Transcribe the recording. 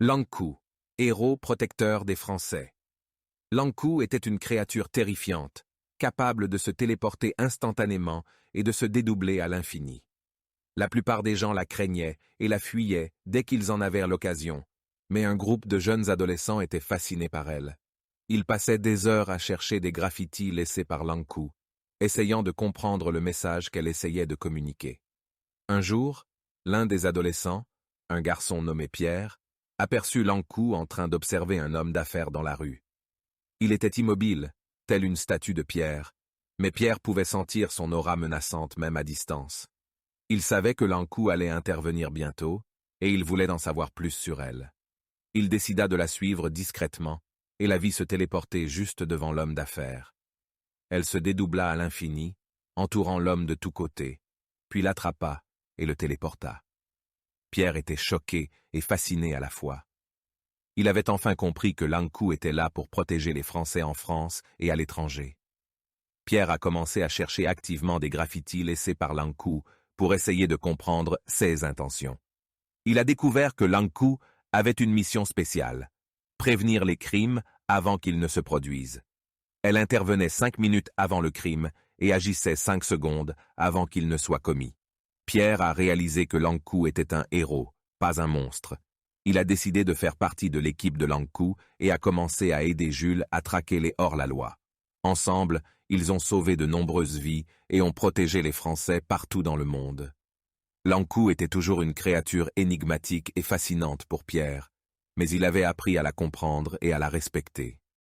Lankou, héros protecteur des Français. Lankou était une créature terrifiante, capable de se téléporter instantanément et de se dédoubler à l'infini. La plupart des gens la craignaient et la fuyaient dès qu'ils en avaient l'occasion, mais un groupe de jeunes adolescents était fasciné par elle. Ils passaient des heures à chercher des graffitis laissés par Lankou, essayant de comprendre le message qu'elle essayait de communiquer. Un jour, l'un des adolescents, un garçon nommé Pierre, aperçut Lankou en train d'observer un homme d'affaires dans la rue. Il était immobile, tel une statue de pierre, mais Pierre pouvait sentir son aura menaçante même à distance. Il savait que Lankou allait intervenir bientôt, et il voulait en savoir plus sur elle. Il décida de la suivre discrètement, et la vit se téléporter juste devant l'homme d'affaires. Elle se dédoubla à l'infini, entourant l'homme de tous côtés, puis l'attrapa et le téléporta. Pierre était choqué et fasciné à la fois. Il avait enfin compris que Lankou était là pour protéger les Français en France et à l'étranger. Pierre a commencé à chercher activement des graffitis laissés par Lankou pour essayer de comprendre ses intentions. Il a découvert que Lankou avait une mission spéciale, prévenir les crimes avant qu'ils ne se produisent. Elle intervenait 5 minutes avant le crime et agissait 5 secondes avant qu'il ne soit commis. Pierre a réalisé que Lankou était un héros, pas un monstre. Il a décidé de faire partie de l'équipe de Lankou et a commencé à aider Jules à traquer les hors-la-loi. Ensemble, ils ont sauvé de nombreuses vies et ont protégé les Français partout dans le monde. Lankou était toujours une créature énigmatique et fascinante pour Pierre, mais il avait appris à la comprendre et à la respecter.